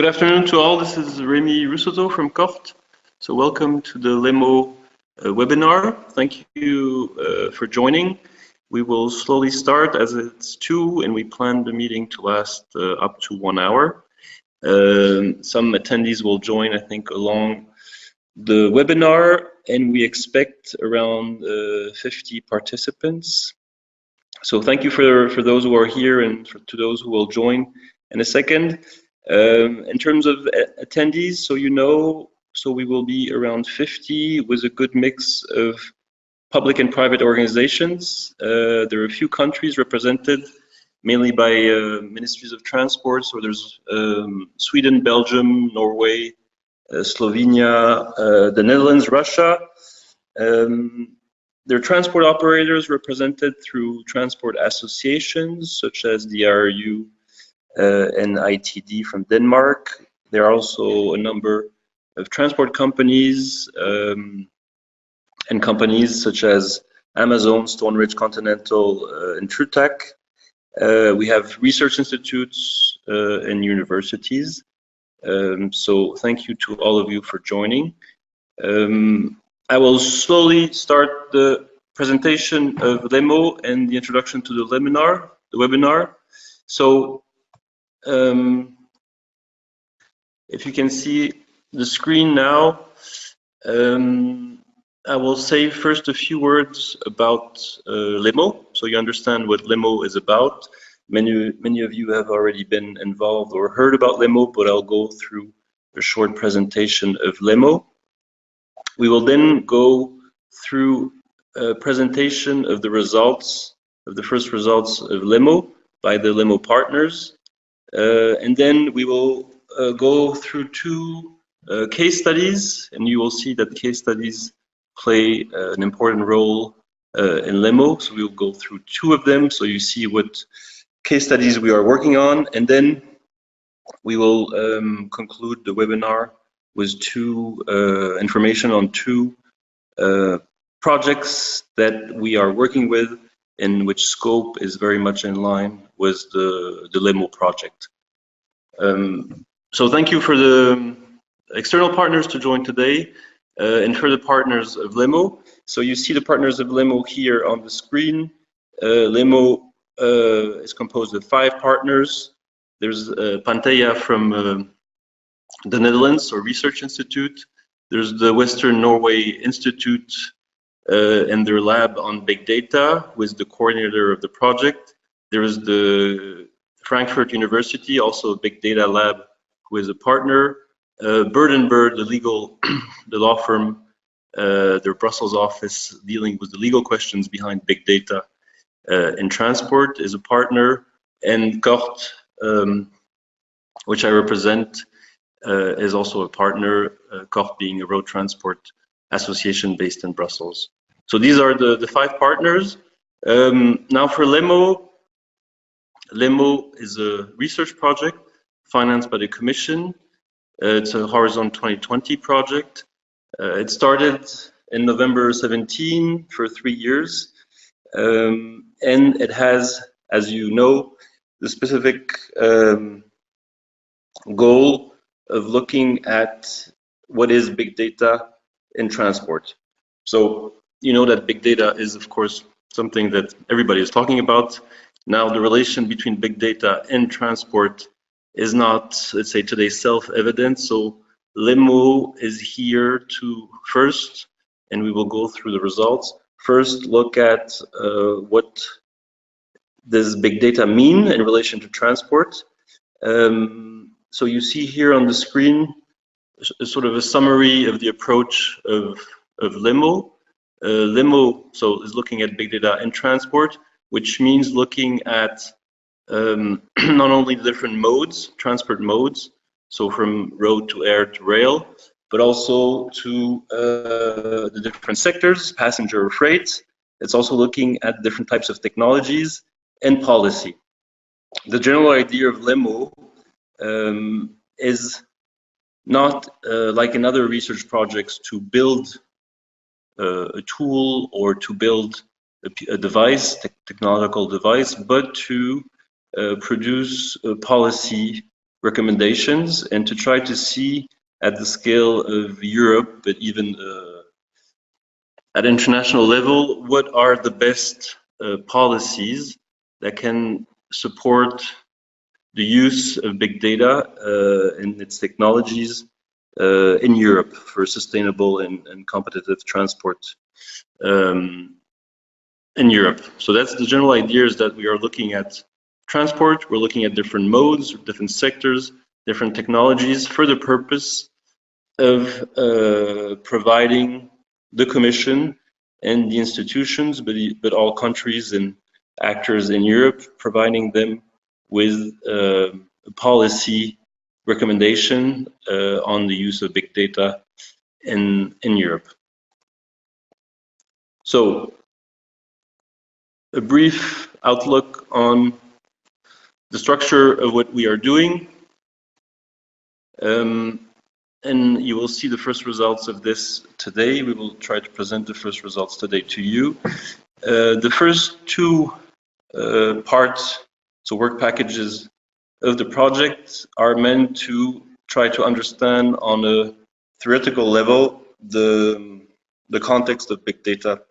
Good afternoon to all. This is Rémi Rousseau from CORT. So welcome to the LeMO webinar. Thank you for joining. We will slowly start as it's 2 and we plan the meeting to last up to 1 hour. Some attendees will join, I think, along the webinar, and we expect around 50 participants. So thank you for those who are here and to those who will join in a second. In terms of attendees, so we will be around 50 with a good mix of public and private organizations. There are a few countries represented, mainly by ministries of transport. So there's Sweden, Belgium, Norway, Slovenia, the Netherlands, Russia. There are transport operators represented through transport associations, such as the RRU and ITD from Denmark. There are also a number of transport companies and companies such as Amazon, Stone Ridge Continental, and Trutac. We have research institutes and universities. So thank you to all of you for joining. I will slowly start the presentation of LeMO and the introduction to the webinar. So if you can see the screen now, I will say first a few words about LeMO, so you understand what LeMO is about. Many of you have already been involved or heard about LeMO, but I'll go through a short presentation of LeMO. We will then go through a presentation of the results, of the first results of LeMO by the LeMO partners. And then we will go through 2 case studies, and you will see that case studies play an important role in LeMO. So we will go through 2 of them, so you see what case studies we are working on, and then we will conclude the webinar with 2 information on 2 projects that we are working with, in which scope is very much in line with the LeMO project. So thank you for the external partners to join today, and for the partners of LeMO. So you see the partners of LeMO here on the screen. LeMO is composed of 5 partners. There's Pantea from the Netherlands, or Research Institute. There's the Western Norway Institute and their lab on big data with the coordinator of the project. There is the Frankfurt University, also a big data lab, who is a partner. Bird & Bird, the law firm, their Brussels office dealing with the legal questions behind big data in transport, is a partner. And CORT, which I represent, is also a partner, CORT being a road transport association based in Brussels. So these are the 5 partners. Now for LeMO. LeMO is a research project financed by the Commission. It's a Horizon 2020 project. It started in November 17 for 3 years. And it has, as you know, the specific goal of looking at what is big data in transport. So you know that big data is, of course, something that everybody is talking about. Now, the relation between big data and transport is not, let's say, today self-evident. So LeMO is here to first, and we will go through the results. First, look at what does big data mean in relation to transport. So you see here on the screen sort of a summary of the approach of LeMO. LeMO is looking at big data in transport, which means looking at not only the different modes, transport modes, so from road to air to rail, but also to the different sectors, passenger or freight. It's also looking at different types of technologies and policy. The general idea of LeMO is not like in other research projects to build a tool or to build a device, technological device, but to produce a policy recommendations and to try to see at the scale of Europe, but even at international level, what are the best policies that can support the use of big data and its technologies in Europe for sustainable and competitive transport in Europe. So that's the general idea, is that we are looking at transport, we're looking at different modes, different sectors, different technologies for the purpose of providing the Commission and the institutions, but all countries and actors in Europe, providing them with a policy recommendation on the use of big data in Europe. So, a brief outlook on the structure of what we are doing. And you will see the first results of this today. We will try to present the first results today to you. The first two parts, so work packages of the project, are meant to try to understand on a theoretical level the context of big data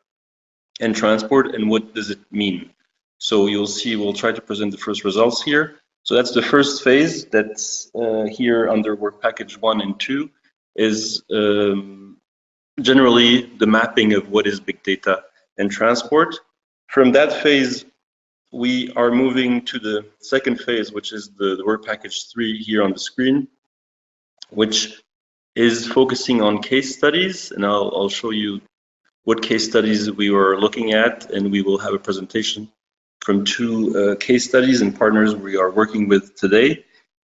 and transport and what does it mean. So you'll see, we'll try to present the first results here. So that's the first phase that's here under work package 1 and 2, is generally the mapping of what is big data and transport. From that phase, we are moving to the second phase, which is the work package 3 here on the screen, which is focusing on case studies, and I'll show you what case studies we were looking at, and we will have a presentation from two case studies and partners we are working with today.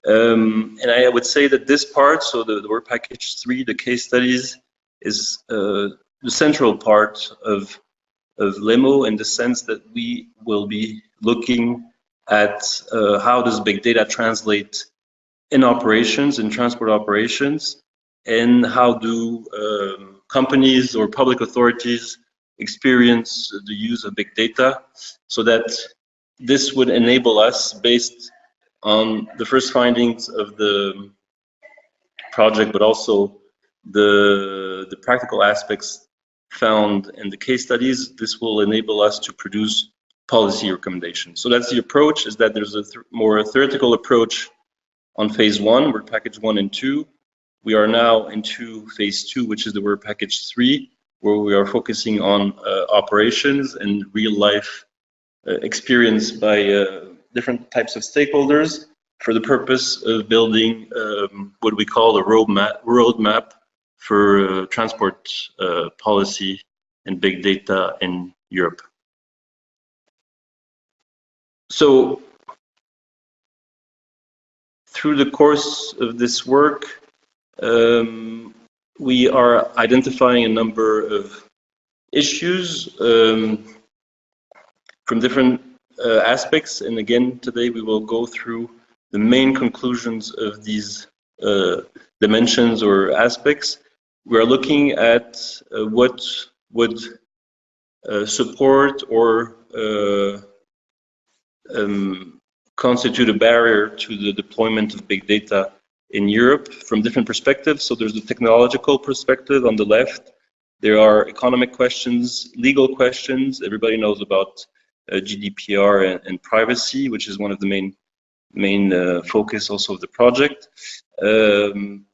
And I would say that this part, so the work package 3, the case studies, is the central part of LeMO, in the sense that we will be looking at how does big data translate in operations, in transport operations, and how do companies or public authorities experience the use of big data, so that this would enable us, based on the first findings of the project, but also the practical aspects found in the case studies, this will enable us to produce policy recommendations. So that's the approach, is that there's a more theoretical approach on phase 1, work package 1 and 2. We are now into phase 2, which is the work package 3, where we are focusing on operations and real life experience by different types of stakeholders, for the purpose of building what we call a roadmap for transport policy and big data in Europe. So, through the course of this work, we are identifying a number of issues from different aspects, and again today we will go through the main conclusions of these dimensions or aspects. We are looking at what would support or constitute a barrier to the deployment of big data in Europe from different perspectives. So there's the technological perspective on the left. There are economic questions, legal questions. Everybody knows about GDPR and privacy, which is one of the main focus also of the project.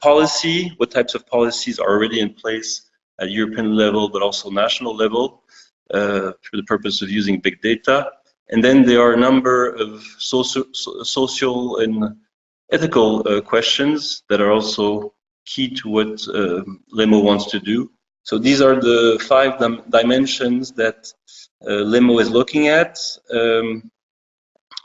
Policy, what types of policies are already in place at European level, but also national level, for the purpose of using big data. And then there are a number of social and ethical questions that are also key to what LeMO wants to do. So these are the 5 dimensions that LeMO is looking at,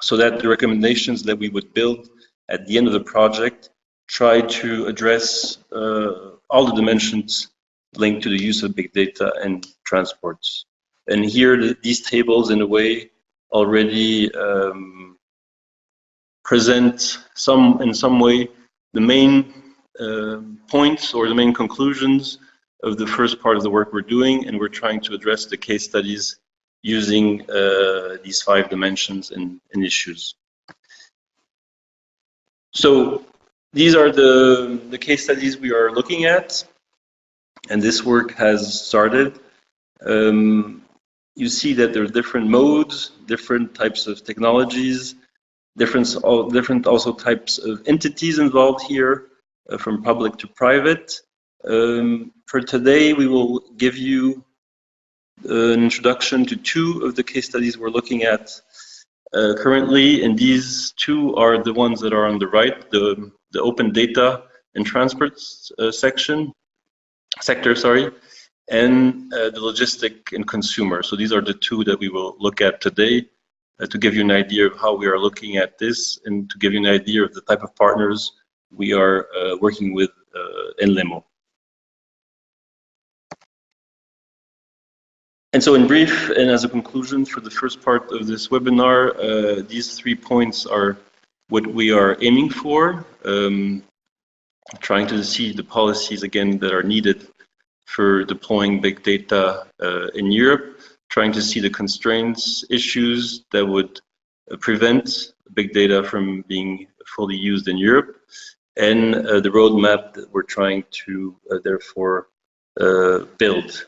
so that the recommendations that we would build at the end of the project try to address all the dimensions linked to the use of big data and transports. And here, these tables, in a way, already present in some way the main points or the main conclusions of the first part of the work we're doing, and we're trying to address the case studies using these 5 dimensions and issues. So these are the case studies we are looking at, and this work has started. You see that there are different modes, different types of technologies, different also types of entities involved here, from public to private. For today, we will give you an introduction to two of the case studies we're looking at currently, and these two are the ones that are on the right, the open data and transport sector, sorry, and the logistic and consumer. So these are the two that we will look at today to give you an idea of how we are looking at this and to give you an idea of the type of partners we are working with in LeMO. And so in brief, and as a conclusion for the first part of this webinar, these 3 points are what we are aiming for, trying to see the policies, again, that are needed for deploying big data in Europe, trying to see the constraints, issues that would prevent big data from being fully used in Europe, and the roadmap that we're trying to therefore build.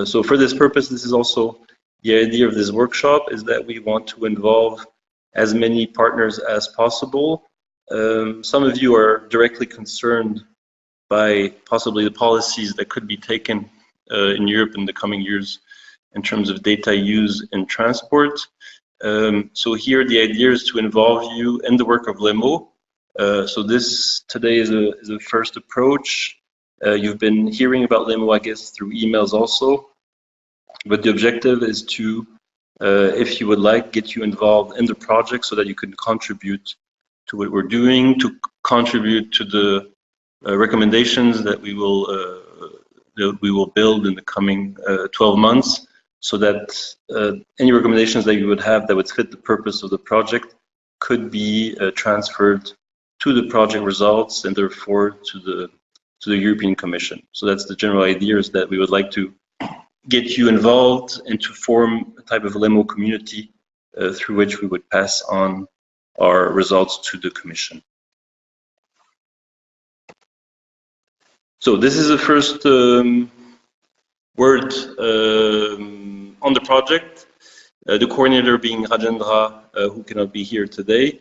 So for this purpose, this is also the idea of this workshop, is that we want to involve as many partners as possible. Some of you are directly concerned by possibly the policies that could be taken in Europe in the coming years in terms of data use and transport. So here the idea is to involve you in the work of LeMO. So this today is a first approach. You've been hearing about LeMO, I guess, through emails also, but the objective is to, if you would like, get you involved in the project so that you can contribute to what we're doing, to contribute to the recommendations that we will build in the coming 12 months, so that any recommendations that you would have that would fit the purpose of the project could be transferred to the project results and therefore to the European Commission. So that's the general idea, is that we would like to get you involved and to form a type of LeMO community through which we would pass on our results to the Commission. So this is the first word on the project, the coordinator being Rajendra, who cannot be here today.